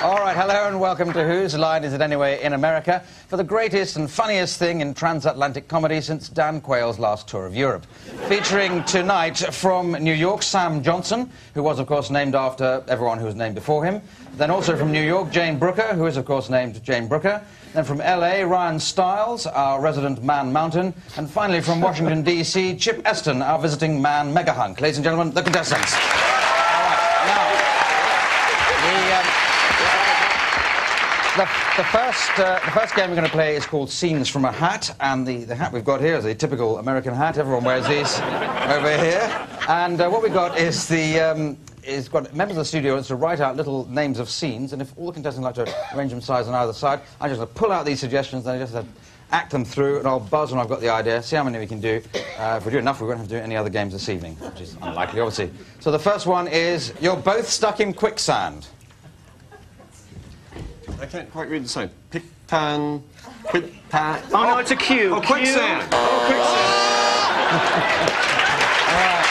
All right, hello and welcome to Whose Line Is It Anyway in America for the greatest and funniest thing in transatlantic comedy since Dan Quayle's last tour of Europe. Featuring tonight from New York, Sam Johnson, who was, of course, named after everyone who was named before him. Then also from New York, Jane Brooker, who is, of course, named Jane Brooker. Then from LA, Ryan Stiles, our resident Man Mountain. And finally from Washington, D.C., Chip Eston, our visiting Man Megahunk. Ladies and gentlemen, the contestants. All right, now, the first game we're going to play is called Scenes from a Hat, and the hat we've got here is a typical American hat. Everyone wears these over here. And what we've got is is got members of the studio to write out little names of scenes, and if all the contestants like to arrange them sides on either side, I'm just going to pull out these suggestions, and I just have to act them through, and I'll buzz when I've got the idea, see how many we can do. If we do enough, we won't have to do any other games this evening, which is unlikely, obviously. So the first one is, you're both stuck in quicksand. I can't quite read the sign. Pick-pan, quick-pan. Oh, no, it's a cue. Oh, quicksand. Oh, quicksand. All right.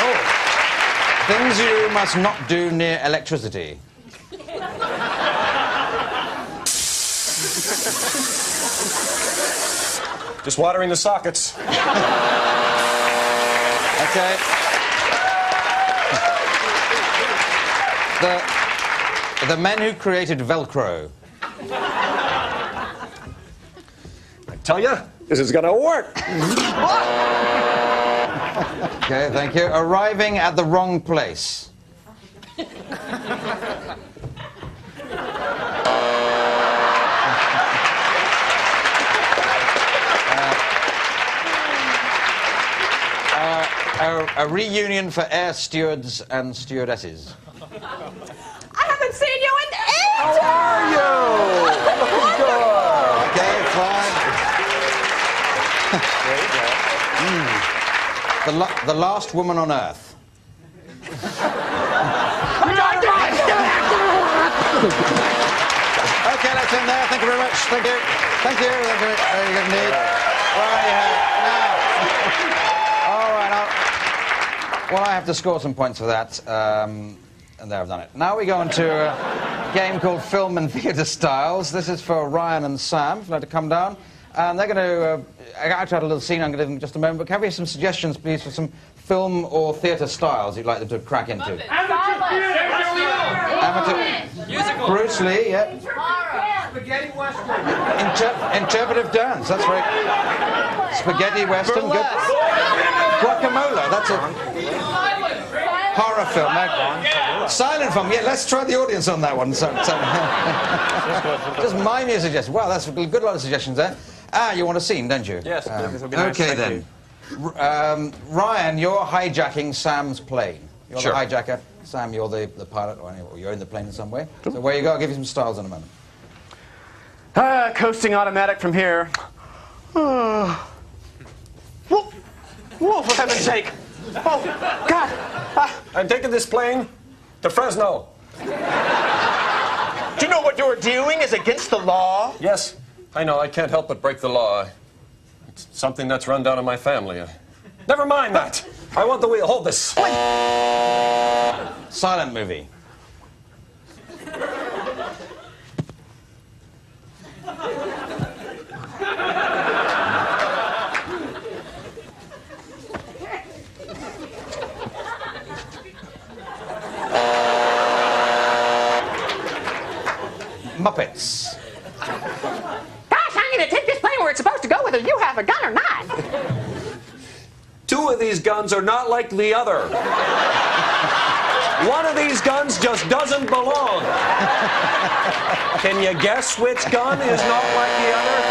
Oh. Things you must not do near electricity. Just watering the sockets. Okay. The men who created Velcro. I tell you, this is gonna work. Okay, thank you. Arriving at the wrong place. A reunion for air stewards and stewardesses. I haven't seen you in ages! How are you? Looking good. Okay, fine. The last woman on Earth. Okay, let's end there. Thank you very much. Thank you. Thank you. Very good indeed. Right, now. All right, well, I have to score some points for that. And there, I've done it. Now we go on to a game called Film and Theatre Styles. This is for Ryan and Sam, if you'd like to come down. And they're going to... I actually had a little scene I'm going to give them in just a moment, but can we have some suggestions, please, for some film or theatre styles you'd like them to crack into? Amateur. Musical. Bruce Lee, yeah. Spaghetti Western. Interpretive dance, that's right. Spaghetti Western, good. Guacamole, that's it. Horror film, no. Silent film, yeah, let's try the audience on that one. Just mime your suggestions. Wow, that's a good lot of suggestions there. Ah, you want a scene, don't you? Yes, this will be nice. Okay, then. Ryan, you're hijacking Sam's plane. You're Sure. the hijacker. Sam, you're the pilot, or you're in the plane in some way. So where you go, I'll give you some styles in a moment. Coasting automatic from here. Whoa, for heaven's sake. Oh, God. I'm taking this plane to Fresno. Do you know what you're doing is against the law? Yes, I know. I can't help but break the law. It's something that's run down in my family. Never mind that. I want the wheel. Hold this. Silent movie. Muppets. Gosh, I'm gonna take this plane where it's supposed to go, whether you have a gun or not. Two of these guns are not like the other. One of these guns just doesn't belong. Can you guess which gun is not like the other?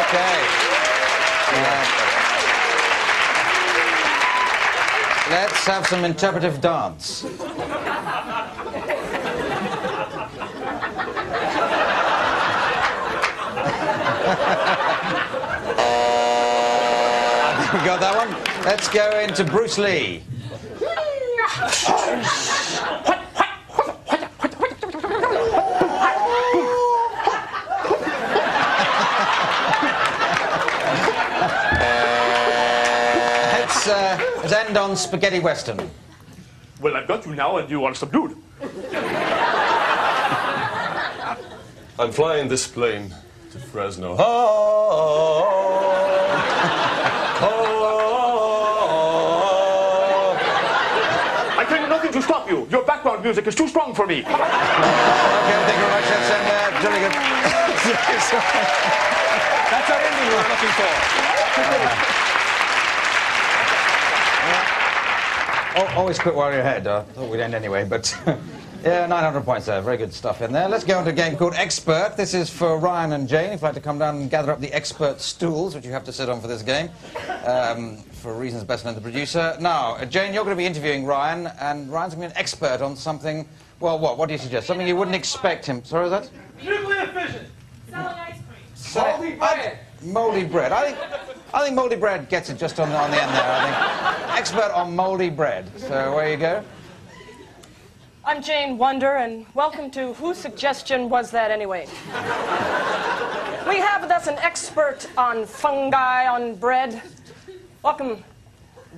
Okay. Let's have some interpretive dance. We got that one. Let's go into Bruce Lee. Let's end on Spaghetti Western. Well, I've got you now, and you are subdued. I'm flying this plane to Fresno. I can do nothing to stop you. Your background music is too strong for me. Okay, thank you very much. That's jolly good. That's our ending we were looking for. Always quit while you're ahead. I thought we'd end anyway, but yeah, 900 points there. Very good stuff in there. Let's go on to a game called Expert. This is for Ryan and Jane. If you'd like to come down and gather up the expert stools, which you have to sit on for this game, for reasons best known to the producer. Now, Jane, you're going to be interviewing Ryan, and Ryan's going to be an expert on something. Well, what? What do you suggest? Something you wouldn't expect him. Sorry, was that? Nuclear fission. Selling ice cream. Moldy bread. Mouldy bread. I think mouldy bread gets it just on the end there, I think. Expert on mouldy bread. So, where you go? I'm Jane Wonder, and welcome to Whose Suggestion Was That Anyway? We have with us an expert on fungi on bread. Welcome,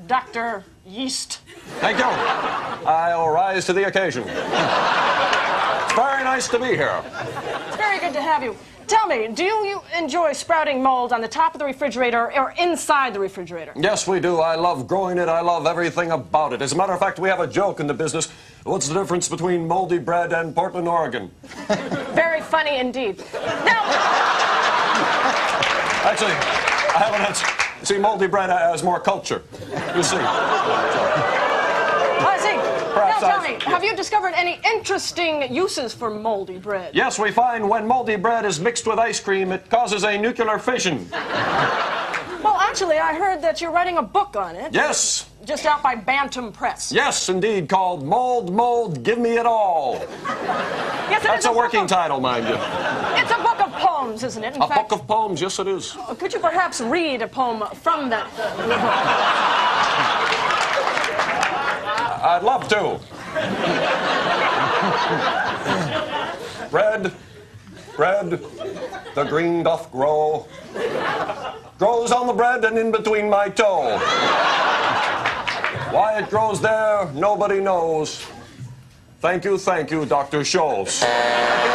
Dr. Yeast. Thank you. I'll rise to the occasion. It's very nice to be here. It's very good to have you. Tell me, do you enjoy sprouting mold on the top of the refrigerator or inside the refrigerator? Yes, we do. I love growing it. I love everything about it. As a matter of fact, we have a joke in the business. What's the difference between moldy bread and Portland, Oregon? Very funny indeed. Now, Actually, I have an answer. See, moldy bread has more culture. You see. I see. Perhaps Now tell me, have you discovered any interesting uses for moldy bread? Yes, we find when moldy bread is mixed with ice cream, it causes a nuclear fission. Well, actually, I heard that you're writing a book on it. Yes. Just out by Bantam Press. Yes, indeed, called Mold, Give Me It All. Yes, it That's is a working book title, mind you. It's a book of poems, isn't it? In A fact, book of poems, yes it is. could you perhaps read a poem from that? I'd love to. Bread, the green doth grow. Grows on the bread and in between my toe. Why it grows there, nobody knows. Thank you, Dr. Scholes. Thank you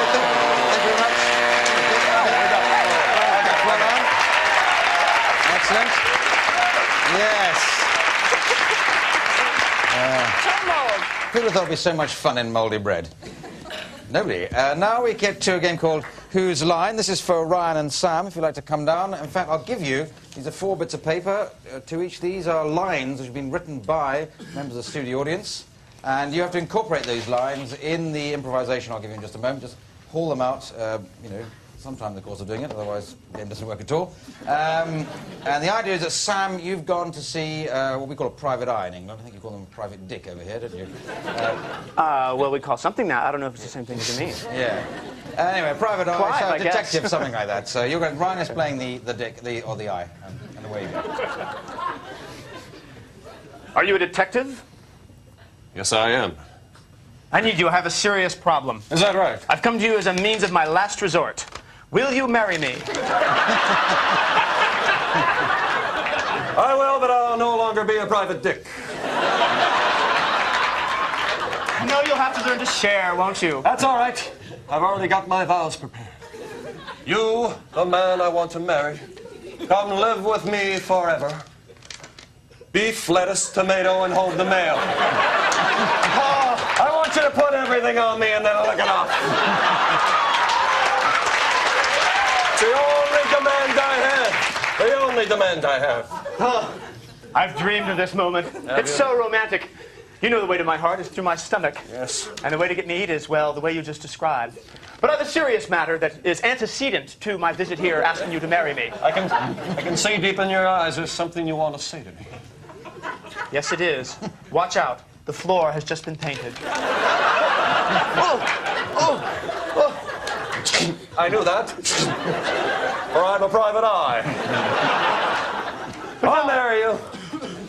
very much. Well done. Excellent. Yes. Who would have thought it'd be so much fun in mouldy bread? Nobody. Now we get to a game called Whose Line. This is for Ryan and Sam, if you'd like to come down. In fact, I'll give you, these are 4 bits of paper. To each, these are lines which have been written by members of the studio audience. And you have to incorporate those lines in the improvisation I'll give you in just a moment. Just haul them out, you know, sometime in the course of doing it, otherwise the game doesn't work at all. And the idea is that, Sam, you've gone to see what we call a private eye in England. I think you call them a private dick over here, don't you? Well, we call something that. I don't know if it's the same thing as you mean. Yeah. Anyway, private eye, Clive, so I guess. detective, something like that. So you're going, Ryan is playing the dick, or the eye, and away you go. Are you a detective? Yes, I am. I need you. I have a serious problem. Is that right? I've come to you as a means of my last resort. Will you marry me? I will, but I'll no longer be a private dick. No, you'll have to learn to share, won't you? That's all right. I've already got my vows prepared. You, the man I want to marry, come live with me forever. Beef, lettuce, tomato, and hold the mail. Oh, I want you to put everything on me and then lick it off. It's the only demand I have. The only demand I have. Oh, I've dreamed of this moment. It's so romantic. You know the way to my heart is through my stomach. Yes. And the way to get me eat is, well, the way you just described. But I have a serious matter that is antecedent to my visit here asking you to marry me. I can see deep in your eyes there's something you want to say to me. Yes, it is. Watch out. The floor has just been painted. I knew that. Or I'm a private eye. I'll marry you.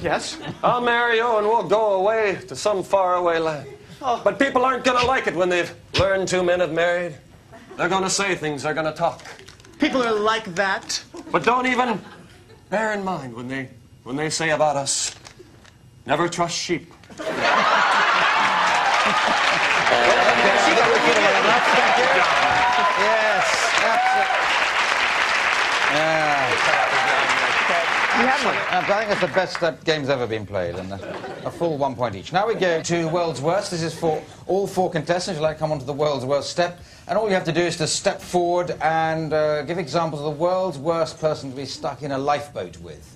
Yes? I'll marry you and we'll go away to some faraway land. But people aren't going to like it when they've learned 2 men have married. They're going to say things, they're going to talk. People are like that. But don't even bear in mind when they say about us, never trust sheep. Thank you. Yes, absolutely. I think it's the best game's ever been played, and a full 1 point each. Now we go to World's Worst. This is for all 4 contestants who'd like to come onto the World's Worst step. And all you have to do is to step forward and give examples of the world's worst person to be stuck in a lifeboat with.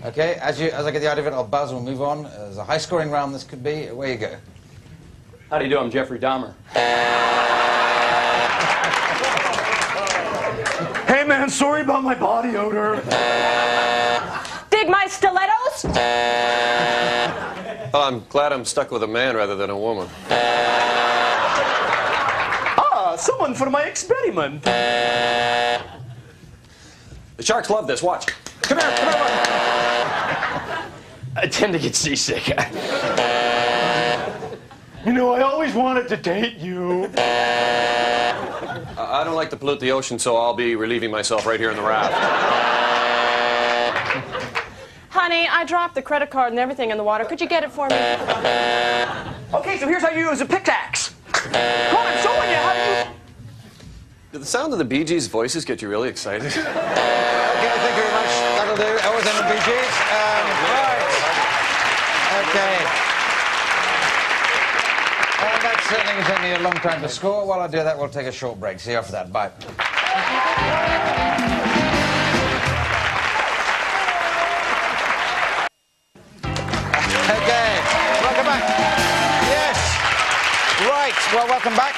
Okay, as I get the idea of it, I'll buzz and we'll move on. There's a high-scoring round this could be. Away you go. How do you do? I'm Jeffrey Dahmer. Hey, man, sorry about my body odor. Dig my stilettos? Well, I'm glad I'm stuck with a man rather than a woman. Someone for my experiment. The sharks love this. Watch. Come here, buddy. I tend to get seasick. You know, I always wanted to date you. I don't like to pollute the ocean, so I'll be relieving myself right here in the raft. Honey, I dropped the credit card and everything in the water. Could you get it for me? Okay, so here's how you use a pickaxe. Come on, I'm showing you how to use... Did the sound of the Bee Gees' voices get you really excited? Okay, thank you very much. That'll do. Always on the Bee Gees. Right. Okay. And that certainly will take me a long time to score. While I do that, we'll take a short break. See you after that. Bye. Okay. Welcome back. Yes. Right. Well, welcome back.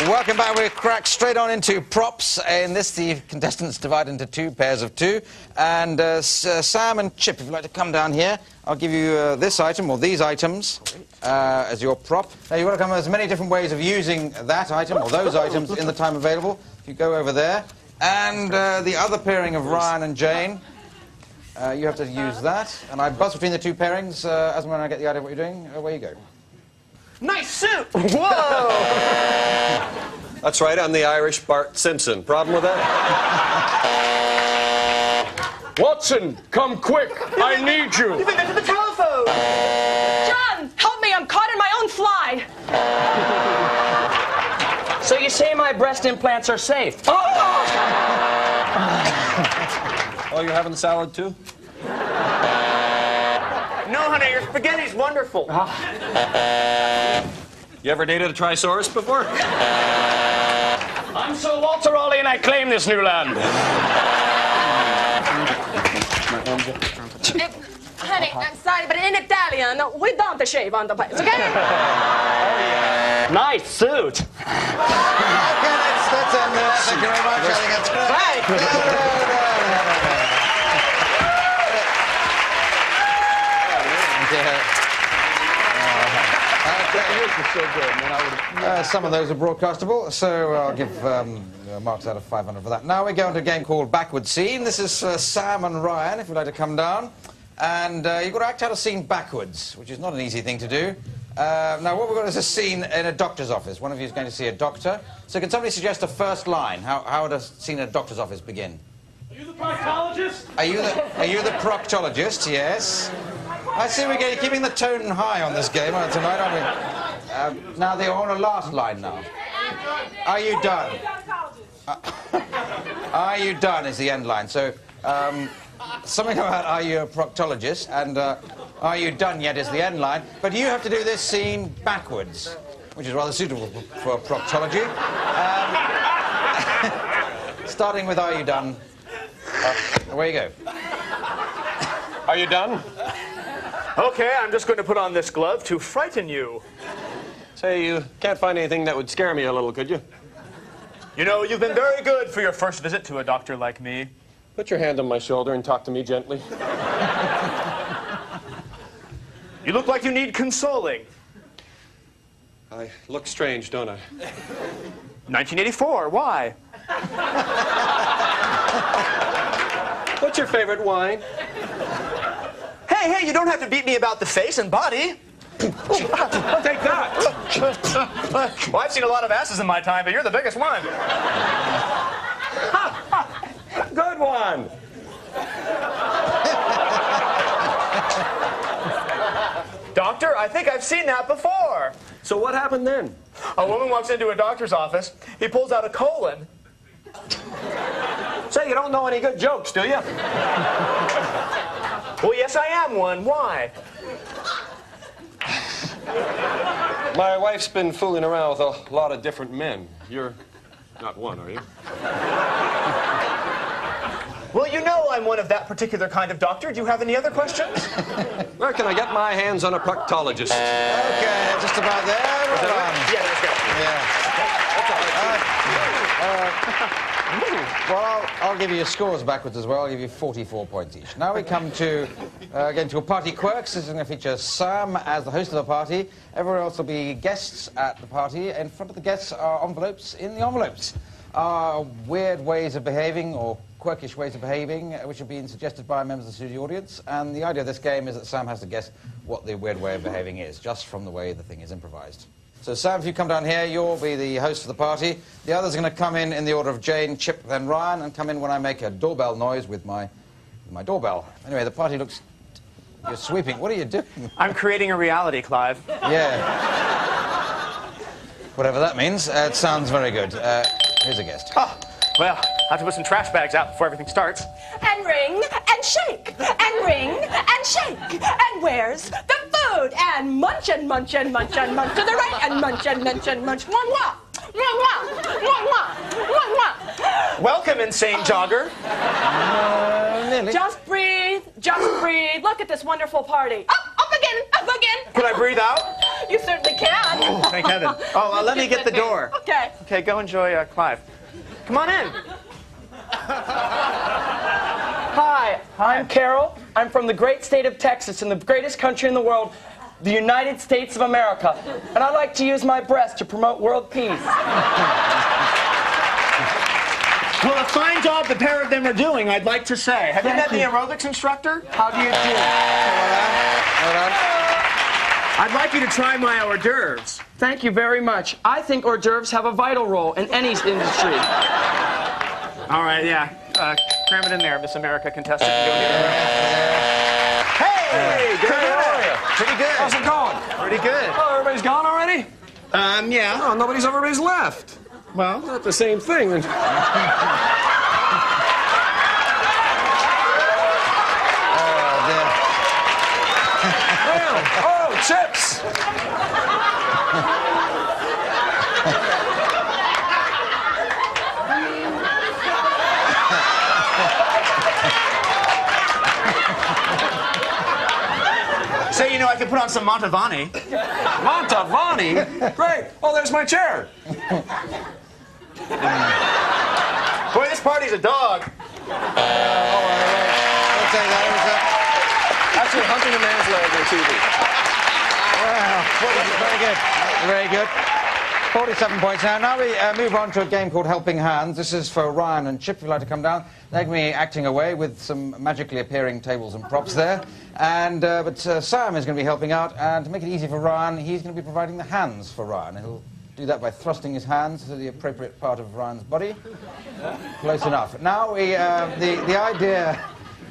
Welcome back. We crack straight on into props. In this, the contestants divide into 2 pairs of 2. And Sam and Chip, if you'd like to come down here, I'll give you this item, or these items, as your prop. Now, you've got to come up with as many different ways of using that item, or those items, in the time available. If you go over there. And the other pairing of Ryan and Jane, you have to use that. And I buzz between the 2 pairings, as and when I get the idea of what you're doing. Away you go. Nice suit! Whoa! That's right, I'm the Irish Bart Simpson. Problem with that? Watson, come quick. I need you. You've been to the telephone! John, help me. I'm caught in my own fly. So you say my breast implants are safe? Oh, you're having salad too? No, honey, your spaghetti's wonderful. You ever dated a Trisaurus before? I'm Sir Walter Raleigh and I claim this new land. Honey, I'm sorry, but in Italian, we don't shave on the place, okay? Nice suit. Okay, that's in there. Thank you very much. I think that's great. Some of those are broadcastable, so I'll give marks out of 500 for that. Now we go into a game called Backward Scene. This is Sam and Ryan, if you'd like to come down. And you've got to act out a scene backwards, which is not an easy thing to do. Now, what we've got is a scene in a doctor's office. One of you is going to see a doctor. So can somebody suggest a first line? How would a scene in a doctor's office begin? Are you the proctologist? Are you the proctologist? Yes. I see we're keeping the tone high on this game tonight, aren't we? Now, they're on a last line now. Are you done? Are you done is the end line. So, something about are you a proctologist and are you done yet is the end line. But you have to do this scene backwards, which is rather suitable for proctology. Starting with are you done? Away you go. Are you done? Okay, I'm just going to put on this glove to frighten you. Say, you can't find anything that would scare me a little, could you? You know, you've been very good for your first visit to a doctor like me. Put your hand on my shoulder and talk to me gently. You look like you need consoling. I look strange, don't I? 1984, why? What's your favorite wine? Hey, you don't have to beat me about the face and body. Take that! Well, I've seen a lot of asses in my time, but you're the biggest one. Good one! Doctor, I think I've seen that before. So what happened then? A woman walks into a doctor's office. He pulls out a colon. Say, you don't know any good jokes, do you? Well, yes, I am one. Why? My wife's been fooling around with a lot of different men. You're not one, are you? Well, you know I'm one of that particular kind of doctor. Do you have any other questions? Where can I get my hands on a proctologist? Okay, just about there. Right on. Yeah, let's go. Well, I'll give you your scores backwards as well. I'll give you 44 points each. Now we come to, again, to a party quirks. This is going to feature Sam as the host of the party. Everyone else will be guests at the party. In front of the guests are envelopes. In the envelopes are weird ways of behaving or quirkish ways of behaving, which have been suggested by members of the studio audience. And the idea of this game is that Sam has to guess what the weird way of behaving is, just from the way the thing is improvised. So, Sam, if you come down here, you'll be the host of the party. The others are going to come in the order of Jane, Chip, then Ryan, and come in when I make a doorbell noise with my doorbell. Anyway, the party looks... You're sweeping. What are you doing? I'm creating a reality, Clive. Yeah. Whatever that means. It sounds very good. Here's a guest. Oh, well, I have to put some trash bags out before everything starts. And ring and shake and ring and shake. And where's the food? And munch and munch and munch and munch to the right and munch and munch and munch. Mwah, mwah. Mwah, mwah. Mwah, mwah. Mwah, mwah. Welcome, insane jogger. Nearly. Just breathe. Just breathe. Look at this wonderful party. Up again. Up again. Can I breathe out? You certainly can. Oh, thank heaven. Oh, let me get the door. Okay. Okay, go enjoy Clive. Come on in. Hi, I'm Carol. I'm from the great state of Texas, in the greatest country in the world, the United States of America. And I like to use my breast to promote world peace. Well, a fine job the pair of them are doing, I'd like to say. Have you met the aerobics instructor? How do you do? Hold on. I'd like you to try my hors d'oeuvres. Thank you very much. I think hors d'oeuvres have a vital role in any industry. All right, yeah. Cram it in there, Miss America contestant. Go here. Hey! Good. How are you? Pretty good. How's it going? Pretty good. Oh, everybody's gone already? Yeah. Oh, everybody's left. Well, Not the same thing. Oh, chips! say, I could put on some Montavani. Montavani? Great. Oh, there's my chair. Boy, this party's a dog. I'll take that. Actually, hunting a man's leg on TV. Wow. Very good. 47 points now. Now we move on to a game called Helping Hands. This is for Ryan and Chip, if you'd like to come down. They're going to be acting away with some magically appearing tables and props there. And but Sam is going to be helping out. And to make it easy for Ryan, he's going to be providing the hands for Ryan. He'll do that by thrusting his hands to the appropriate part of Ryan's body. Close enough. Now, the idea,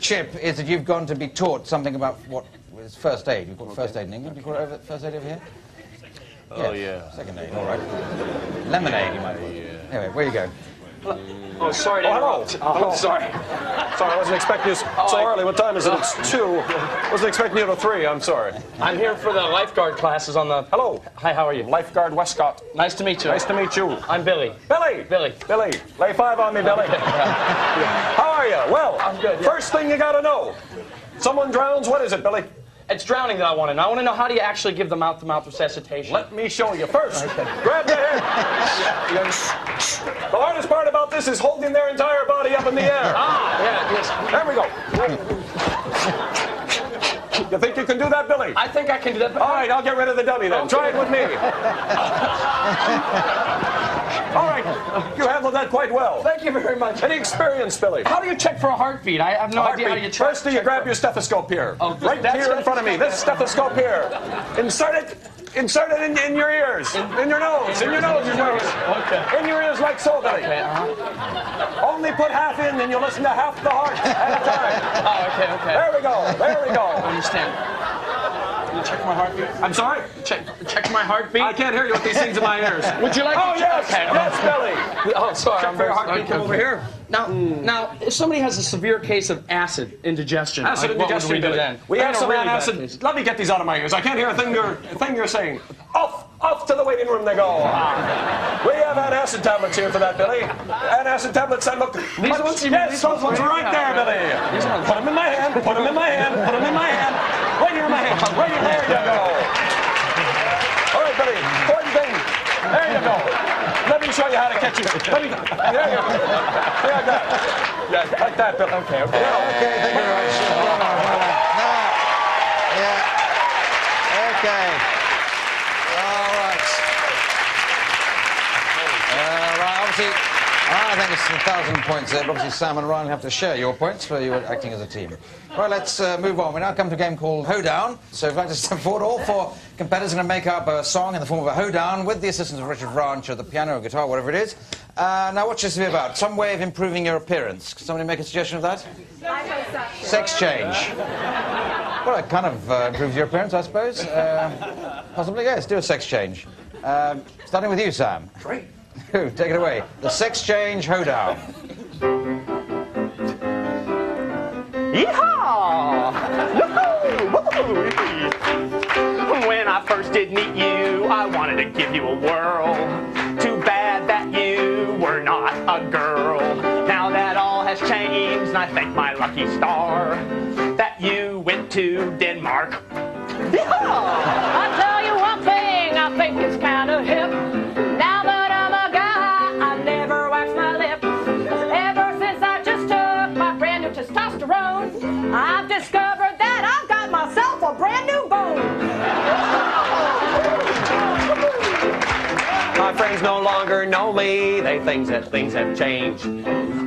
Chip, is that you've gone to be taught something about what is first aid. You call it first aid in England. Do you call it first aid over here? Oh, yeah. Second aid, all right. Lemonade, you might call it. Anyway, where you going? Oh, sorry to interrupt. Hello. Sorry, I wasn't expecting you so early. What time is it? It's 2. Wasn't expecting you till 3. I'm sorry. I'm here for the lifeguard classes on the... Hello. Hi, how are you? Lifeguard Westcott. Nice to meet you. Nice to meet you. I'm Billy. Billy. Billy. Lay 5 on me, Billy. How are you? Well, I'm good, yeah. First thing you gotta know. Someone drowns, what is it, Billy? It's drowning that I want to know. I want to know, how do you actually give the mouth-to-mouth resuscitation? Let me show you. First, grab the head. The hardest part about this is holding their entire body up in the air. Yeah, yes. There we go. You think you can do that, Billy? I think I can do that, but... All right, I'll get rid of the dummy then. Okay. Try it with me. All right, you handled that quite well. Thank you very much. Any experience, Billy? How do you check for a heartbeat? I have no idea how you check. First, you grab your stethoscope here. Oh, right that's here in it? front of me. This stethoscope here. Insert it in your ears. In your nose. In your nose. Okay. In your ears like so, Billy. Okay, Only put half in and you listen to half the heart at a time. Oh, okay. There we go. I understand. check my heartbeat? I'm sorry? Check my heartbeat? I can't hear you with these things in my ears. Would you like Oh, to yes! check? Okay. Yes, Billy! Oh, sorry. Check for your heartbeat. Come over here. Now, if somebody has a severe case of acid indigestion, Acid what would indigestion, we do Billy. then? We have some really bad acid. case. Let me get these out of my ears. I can't hear a thing you're saying. Off to the waiting room they go. We have anacid tablets here for that, Billy. Anacid tablets that look... Yes, those ones right there, Billy. Put them in my hand. Put them in my hand. Put them in my hand. Right here in my hand. Right here. There you go. All right, Billy. Important thing. There you go. Let me show you how to catch it. There you go. Like that. Yeah, like that, Billy. Okay, thank you very much. Okay. All right. Obviously, I think it's 1,000 points there, but obviously Sam and Ryan have to share your points for you acting as a team. Right, let's move on. We now come to a game called Hoedown. So if you'd like to step forward, all four competitors are going to make up a song in the form of a hoedown with the assistance of Richard Branch or the piano or guitar, whatever it is. Now, what's this to be about? Some way of improving your appearance. Can somebody make a suggestion of that? Sex change. Well, it kind of improves your appearance, I suppose. Possibly, yes. Do a sex change. Starting with you, Sam. Great. Take it away. The sex change hoedown. Yeehaw! Woohoo! When I first did meet you, I wanted to give you a whirl. Too bad that you were not a girl. Now that all has changed, and I thank my lucky star that you went to Denmark. Yeehaw! I tell you one thing, I think it's kind of hip. Now that I'm a guy, I never wax my lips. Ever since I just took my brand new testosterone, I've discovered that I've got myself a brand new bone. My friends no longer know me. They think that things have changed.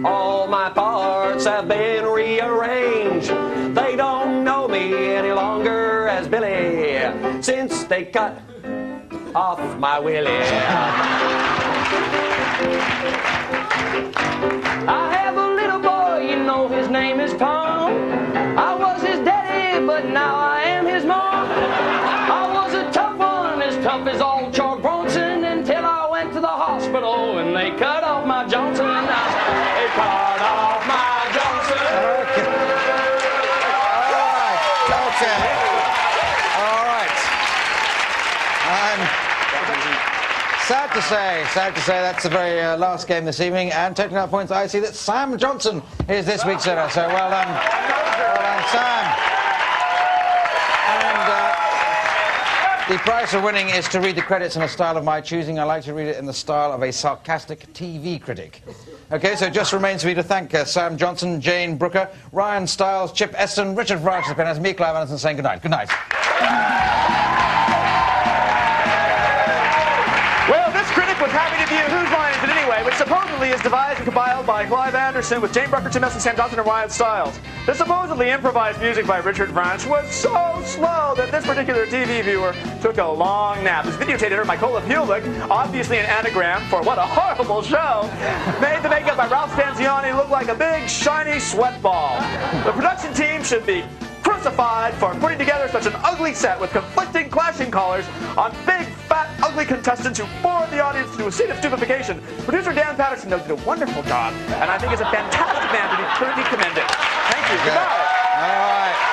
All my parts have been rearranged. They don't know me any longer as Billy, since they cut off my willy. I have a little boy, you know his name is Tom. I was his daddy, but now I am his mom. I was a tough one, as tough as old Charles Bronson, until I went to the hospital and they cut off my Johnson. They cut off my Johnson. Okay. All right. Sad to say, that's the very last game this evening. And taking out points, I see that Sam Johnson is this week's winner. So well done. Well done, Sam. And the prize for winning is to read the credits in a style of my choosing. I like to read it in the style of a sarcastic TV critic. Okay, so it just remains for me to thank Sam Johnson, Jane Brooker, Ryan Stiles, Chip Eston, Richard Branch, and as me, Clive Anderson, saying good night. Good night. Well, this critic was happy to view Whose Line Is It Anyway, which supposedly is devised and compiled by Clive Anderson with Jane Brucker, Tim Eston, Sam Johnson, and Ryan Stiles. The supposedly improvised music by Richard Branch was so slow that this particular TV viewer took a long nap. This videotape editor, Mykola Pulik, obviously an anagram for what a horrible show, made the makeup by Ralph Stanzioni look like a big, shiny sweat ball. The production team should be crucified for putting together such an ugly set with conflicting, clashing callers on big, fat, ugly contestants who bored the audience to a scene of stupefaction. Producer Dan Patterson did a wonderful job, and I think is a fantastic man to be truly commended. Thank you. Goodbye. All right.